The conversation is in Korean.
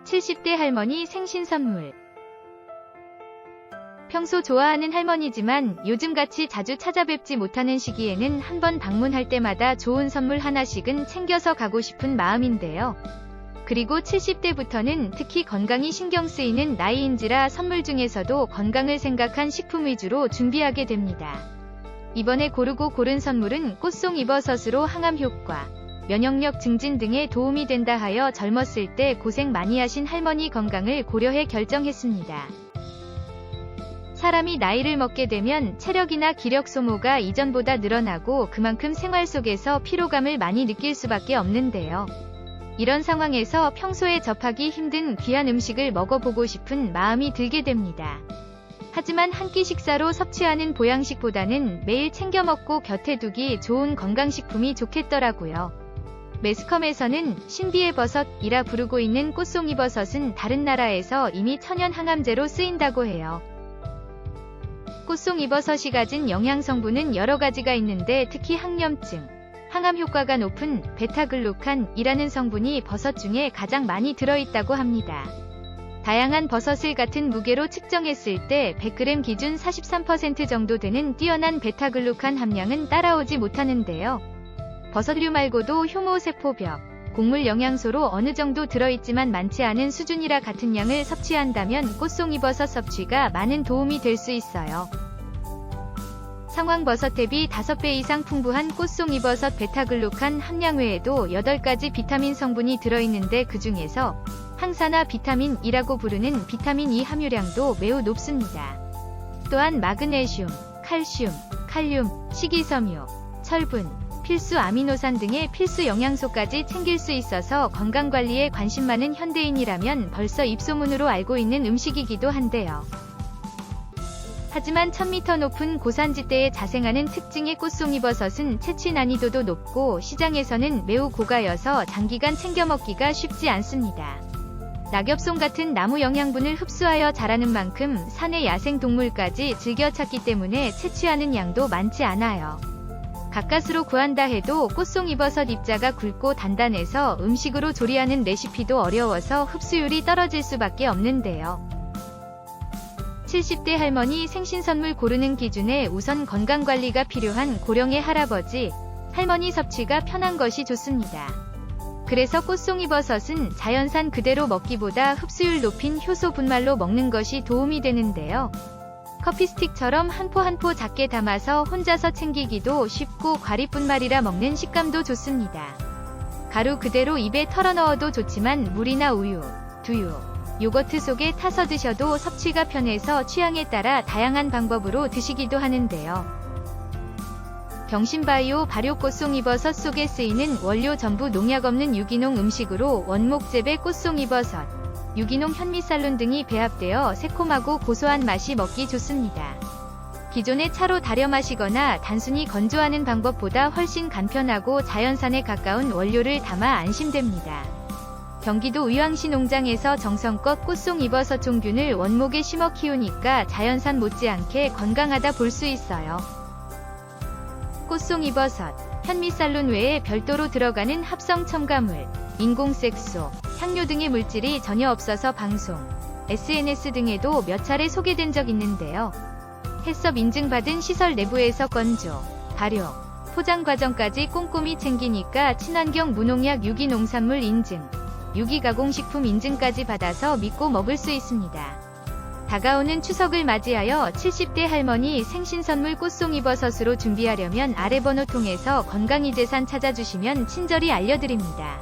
70대 할머니 생신 선물. 평소 좋아하는 할머니지만 요즘같이 자주 찾아뵙지 못하는 시기에는 한번 방문할 때마다 좋은 선물 하나씩은 챙겨서 가고 싶은 마음인데요. 그리고 70대부터는 특히 건강이 신경 쓰이는 나이인지라 선물 중에서도 건강을 생각한 식품 위주로 준비하게 됩니다. 이번에 고른 선물은 꽃송이버섯으로 항암 효과, 면역력 증진 등에 도움이 된다 하여 젊었을 때 고생 많이 하신 할머니 건강을 고려해 결정했습니다. 사람이 나이를 먹게 되면 체력이나 기력 소모가 이전보다 늘어나고 그만큼 생활 속에서 피로감을 많이 느낄 수밖에 없는데요. 이런 상황에서 평소에 접하기 힘든 귀한 음식을 먹어보고 싶은 마음이 들게 됩니다. 하지만 한 끼 식사로 섭취하는 보양식보다는 매일 챙겨 먹고 곁에 두기 좋은 건강식품이 좋겠더라고요. 매스컴에서는 신비의 버섯이라 부르고 있는 꽃송이버섯은 다른 나라에서 이미 천연 항암제로 쓰인다고 해요. 꽃송이버섯이 가진 영양성분은 여러 가지가 있는데 특히 항염증, 항암 효과가 높은 베타글루칸이라는 성분이 버섯 중에 가장 많이 들어있다고 합니다. 다양한 버섯을 같은 무게로 측정했을 때 100g 기준 43% 정도 되는 뛰어난 베타글루칸 함량은 따라오지 못하는데요. 버섯류 말고도 효모세포벽, 곡물 영양소로 어느 정도 들어있지만 많지 않은 수준이라 같은 양을 섭취한다면 꽃송이버섯 섭취가 많은 도움이 될 수 있어요. 상황버섯 대비 5배 이상 풍부한 꽃송이버섯 베타글루칸 함량 외에도 8가지 비타민 성분이 들어있는데 그 중에서 항산화 비타민이라고 부르는 비타민 E 함유량도 매우 높습니다. 또한 마그네슘, 칼슘, 칼륨, 식이섬유, 철분, 필수 아미노산 등의 필수 영양소까지 챙길 수 있어서 건강관리에 관심 많은 현대인이라면 벌써 입소문으로 알고 있는 음식이기도 한데요. 하지만 1000m 높은 고산지대에 자생하는 특징의 꽃송이버섯은 채취 난이도도 높고 시장에서는 매우 고가여서 장기간 챙겨 먹기가 쉽지 않습니다. 낙엽송 같은 나무 영양분을 흡수하여 자라는 만큼 산의 야생동물까지 즐겨 찾기 때문에 채취하는 양도 많지 않아요. 가까스로 구한다 해도 꽃송이버섯 입자가 굵고 단단해서 음식으로 조리하는 레시피도 어려워서 흡수율이 떨어질 수밖에 없는데요. 70대 할머니 생신선물 고르는 기준에 우선 건강관리가 필요한 고령의 할아버지, 할머니 섭취가 편한 것이 좋습니다. 그래서 꽃송이버섯은 자연산 그대로 먹기보다 흡수율 높인 효소 분말로 먹는 것이 도움이 되는데요. 커피스틱처럼 한 포 한 포 작게 담아서 혼자서 챙기기도 쉽고 과립분말이라 먹는 식감도 좋습니다. 가루 그대로 입에 털어 넣어도 좋지만 물이나 우유, 두유, 요거트 속에 타서 드셔도 섭취가 편해서 취향에 따라 다양한 방법으로 드시기도 하는데요. 경신바이오 발효 꽃송이버섯 속에 쓰이는 원료 전부 농약 없는 유기농 음식으로 원목재배 꽃송이버섯, 유기농 현미쌀룬 등이 배합되어 새콤하고 고소한 맛이 먹기 좋습니다. 기존의 차로 달여 마시거나 단순히 건조하는 방법보다 훨씬 간편하고 자연산에 가까운 원료를 담아 안심됩니다. 경기도 의왕시 농장에서 정성껏 꽃송이버섯 종균을 원목에 심어 키우니까 자연산 못지않게 건강하다 볼 수 있어요. 꽃송이버섯, 현미쌀룬 외에 별도로 들어가는 합성 첨가물, 인공색소, 향료 등의 물질이 전혀 없어서 방송, SNS 등에도 몇 차례 소개된 적 있는데요. 해썹 인증받은 시설 내부에서 건조, 발효, 포장 과정까지 꼼꼼히 챙기니까 친환경 무농약 유기농산물 인증, 유기가공식품 인증까지 받아서 믿고 먹을 수 있습니다. 다가오는 추석을 맞이하여 70대 할머니 생신선물 꽃송이버섯으로 준비하려면 아래 번호 통해서 건강이재산 찾아주시면 친절히 알려드립니다.